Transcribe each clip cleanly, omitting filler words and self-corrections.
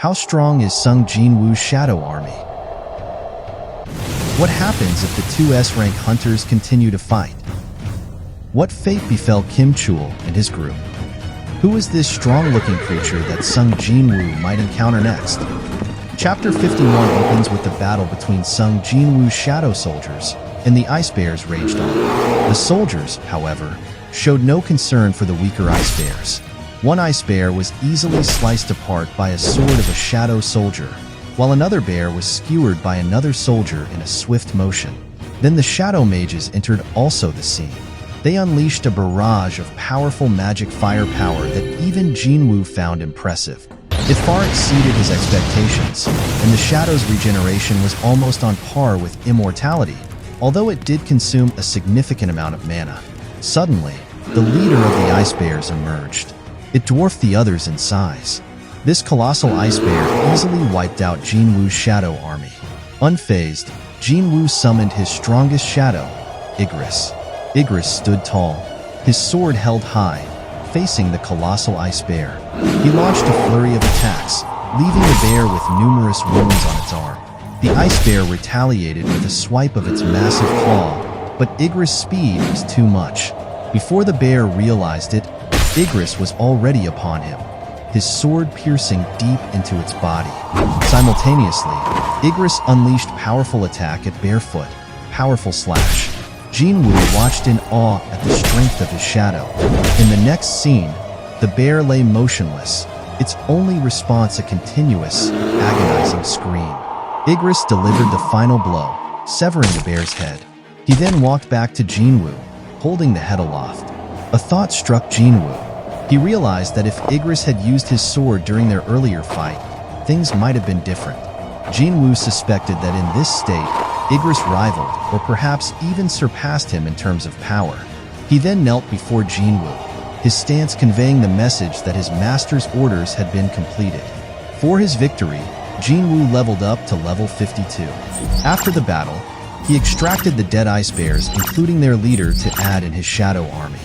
How strong is Sung Jinwoo's shadow army? What happens if the two S-rank hunters continue to fight? What fate befell Kim Chul and his group? Who is this strong-looking creature that Sung Jinwoo might encounter next? Chapter 51 opens with the battle between Sung Jinwoo's shadow soldiers and the Ice Bears raged on. The soldiers, however, showed no concern for the weaker Ice Bears. One Ice Bear was easily sliced apart by a sword of a shadow soldier, while another bear was skewered by another soldier in a swift motion. Then the shadow mages entered also the scene. They unleashed a barrage of powerful magic firepower that even Jinwoo found impressive. It far exceeded his expectations, and the shadow's regeneration was almost on par with immortality, although it did consume a significant amount of mana. Suddenly, the leader of the Ice Bears emerged. It dwarfed the others in size. This colossal Ice Bear easily wiped out Jinwoo's shadow army. Unfazed, Jinwoo summoned his strongest shadow, Igris. Igris stood tall, his sword held high, facing the colossal Ice Bear. He launched a flurry of attacks, leaving the bear with numerous wounds on its arm. The Ice Bear retaliated with a swipe of its massive claw, but Igris' speed was too much. Before the bear realized it, Igris was already upon him, his sword piercing deep into its body. Simultaneously, Igris unleashed powerful attack at Barefoot, powerful slash. Jinwoo watched in awe at the strength of his shadow. In the next scene, the bear lay motionless, its only response a continuous, agonizing scream. Igris delivered the final blow, severing the bear's head. He then walked back to Jinwoo, holding the head aloft. A thought struck Jinwoo. He realized that if Igris had used his sword during their earlier fight, things might have been different. Jinwoo suspected that in this state, Igris rivaled, or perhaps even surpassed him in terms of power. He then knelt before Jinwoo, his stance conveying the message that his master's orders had been completed. For his victory, Jinwoo leveled up to level 52. After the battle, he extracted the dead Ice Bears, including their leader, to add in his shadow army.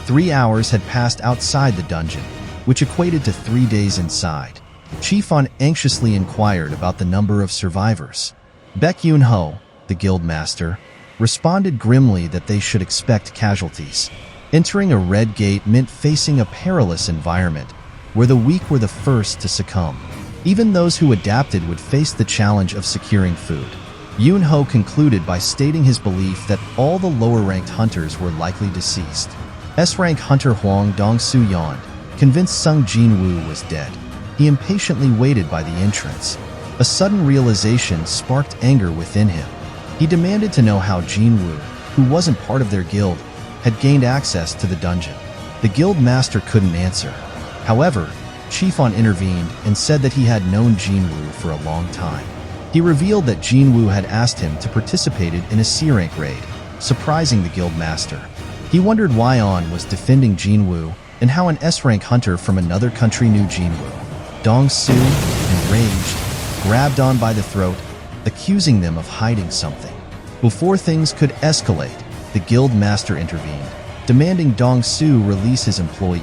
3 hours had passed outside the dungeon, which equated to 3 days inside. Chief Hwang anxiously inquired about the number of survivors. Baek Yun-ho, the guild master, responded grimly that they should expect casualties. Entering a red gate meant facing a perilous environment, where the weak were the first to succumb. Even those who adapted would face the challenge of securing food. Yun-ho concluded by stating his belief that all the lower-ranked hunters were likely deceased. S-rank hunter Hwang Dongsoo yawned, convinced Sung Jinwoo was dead. He impatiently waited by the entrance. A sudden realization sparked anger within him. He demanded to know how Jinwoo, who wasn't part of their guild, had gained access to the dungeon. The guild master couldn't answer. However, Chief Hwang intervened and said that he had known Jinwoo for a long time. He revealed that Jinwoo had asked him to participate in a C-rank raid, surprising the guild master. He wondered why On was defending Jinwoo and how an S-rank hunter from another country knew Jinwoo. Dongsoo, enraged, grabbed On by the throat, accusing them of hiding something. Before things could escalate, the guild master intervened, demanding Dongsoo release his employee.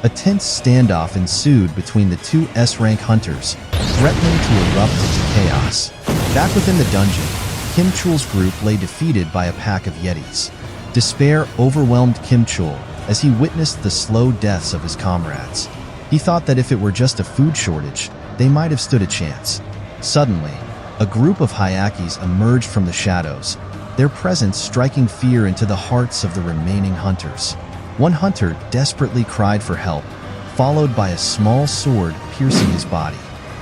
A tense standoff ensued between the two S-rank hunters, threatening to erupt into chaos. Back within the dungeon, Kim Chul's group lay defeated by a pack of Yetis. Despair overwhelmed Kim Chul as he witnessed the slow deaths of his comrades. He thought that if it were just a food shortage, they might have stood a chance. Suddenly, a group of Hyakis emerged from the shadows, their presence striking fear into the hearts of the remaining hunters. One hunter desperately cried for help, followed by a small sword piercing his body.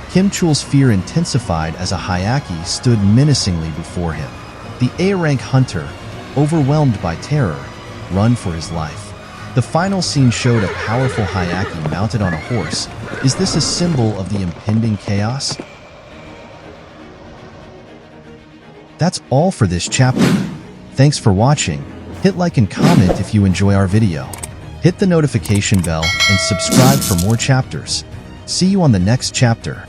Kim Chul's fear intensified as a Hyaki stood menacingly before him. The A-rank hunter, overwhelmed by terror, ran for his life. The final scene showed a powerful Hyaki mounted on a horse. Is this a symbol of the impending chaos? That's all for this chapter. Thanks for watching. Hit like and comment if you enjoy our video. Hit the notification bell and subscribe for more chapters. See you on the next chapter.